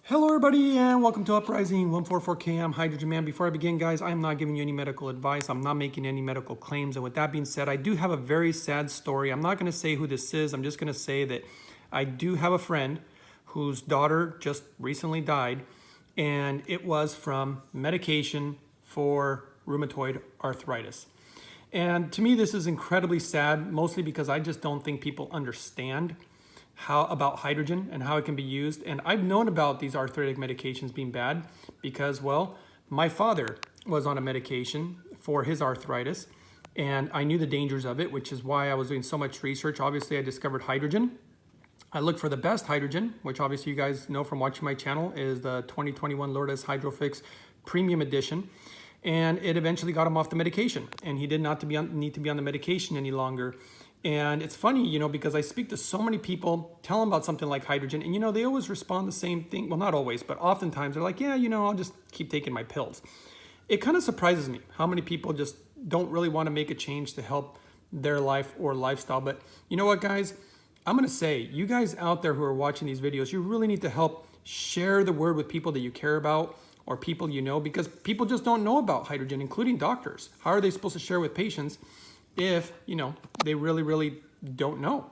Hello everybody and welcome to Uprising 144K. I'm Hydrogen Man. Before I begin, guys, I'm not giving you any medical advice. I'm not making any medical claims. And with that being said, I do have a very sad story. I'm not going to say who this is. I'm just going to say that I do have a friend whose daughter just recently died, and it was from medication for rheumatoid arthritis. And to me, this is incredibly sad, mostly because I just don't think people understand about hydrogen and how it can be used. And I've known about these arthritic medications being bad because, well, my father was on a medication for his arthritis and I knew the dangers of it, which is why I was doing so much research. Obviously, I discovered hydrogen. I looked for the best hydrogen, which obviously you guys know from watching my channel is the 2021 Lourdes Hydrofix Premium Edition. And it eventually got him off the medication and he did not need to be on the medication any longer. And it's funny, you know, because I speak to so many people, tell them about something like hydrogen, and, you know, they always respond the same thing. Well, not always, but oftentimes they're like, yeah, you know, I'll just keep taking my pills. It kind of surprises me how many people just don't really want to make a change to help their life or lifestyle. But you know what, guys? I'm going to say, you guys out there who are watching these videos, you really need to help share the word with people that you care about or people you know, because people just don't know about hydrogen, including doctors. How are they supposed to share with patients if, you know, they really don't know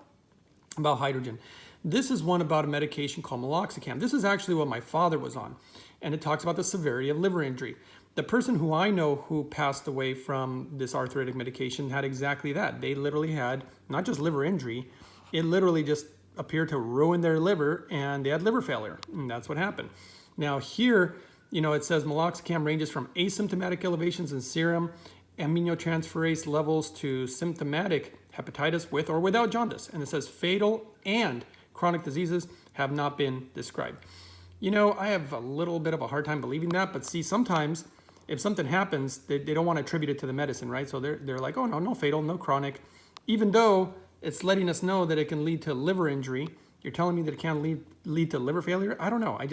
about hydrogen? This is one about a medication called meloxicam. This is actually what my father was on, and it talks about the severity of liver injury. The person who I know who passed away from this arthritic medication had exactly that. They literally had not just liver injury, it literally just appeared to ruin their liver, and they had liver failure, and that's what happened. Now here, you know, it says meloxicam ranges from asymptomatic elevations in serum aminotransferase levels to symptomatic hepatitis with or without jaundice. And it says fatal and chronic diseases have not been described. You know, I have a little bit of a hard time believing that, but see, sometimes if something happens, they don't want to attribute it to the medicine, right? So they're like, oh, no fatal, no chronic, even though it's letting us know that it can lead to liver injury. You're telling me that it can lead to liver failure? I don't know. I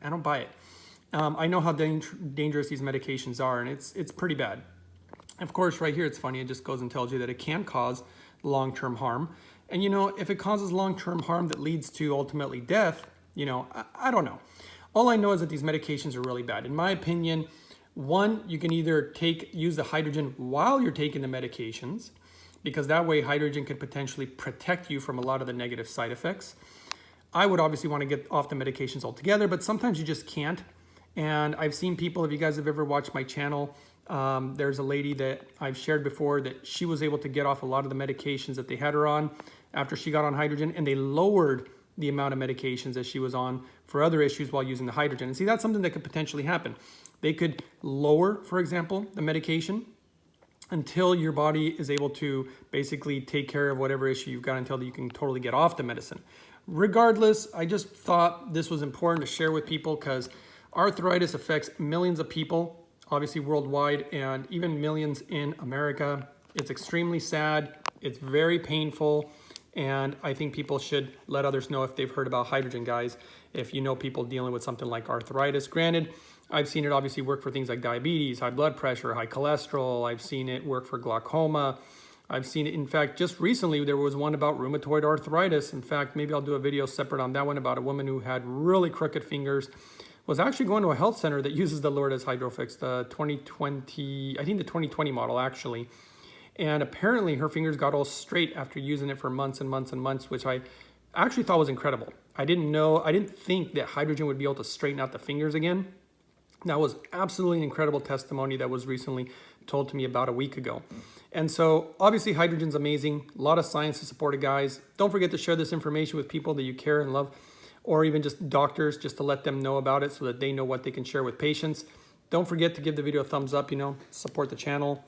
don't buy it. I know how dangerous these medications are, and it's pretty bad. Of course, right here, it's funny. It just goes and tells you that it can cause long-term harm. And, you know, if it causes long-term harm that leads to ultimately death, you know, I don't know. All I know is that these medications are really bad. In my opinion, one, you can either use the hydrogen while you're taking the medications, because that way hydrogen could potentially protect you from a lot of the negative side effects. I would obviously want to get off the medications altogether, but sometimes you just can't. And I've seen people, if you guys have ever watched my channel, there's a lady that I've shared before that she was able to get off a lot of the medications that they had her on after she got on hydrogen, and they lowered the amount of medications that she was on for other issues while using the hydrogen. And see, that's something that could potentially happen. They could lower, for example, the medication until your body is able to basically take care of whatever issue you've got until you can totally get off the medicine. Regardless, I just thought this was important to share with people because arthritis affects millions of people, obviously worldwide, and even millions in America. It's extremely sad. It's very painful. And I think people should let others know if they've heard about hydrogen, guys. If you know people dealing with something like arthritis. Granted, I've seen it obviously work for things like diabetes, high blood pressure, high cholesterol. I've seen it work for glaucoma. I've seen it, in fact, just recently there was one about rheumatoid arthritis. In fact, maybe I'll do a video separate on that one about a woman who had really crooked fingers, was actually going to a health center that uses the Lourdes Hydrofix, the 2020, I think the 2020 model actually. And apparently her fingers got all straight after using it for months and months and months, which I actually thought was incredible. I didn't think that hydrogen would be able to straighten out the fingers again. That was absolutely incredible testimony that was recently told to me about a week ago. And so obviously hydrogen's amazing. A lot of science to support it, guys. Don't forget to share this information with people that you care and love, or even just doctors, just to let them know about it so that they know what they can share with patients. Don't forget to give the video a thumbs up, you know, support the channel.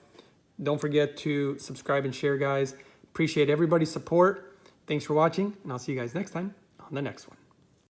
Don't forget to subscribe and share, guys. Appreciate everybody's support. Thanks for watching, and I'll see you guys next time on the next one.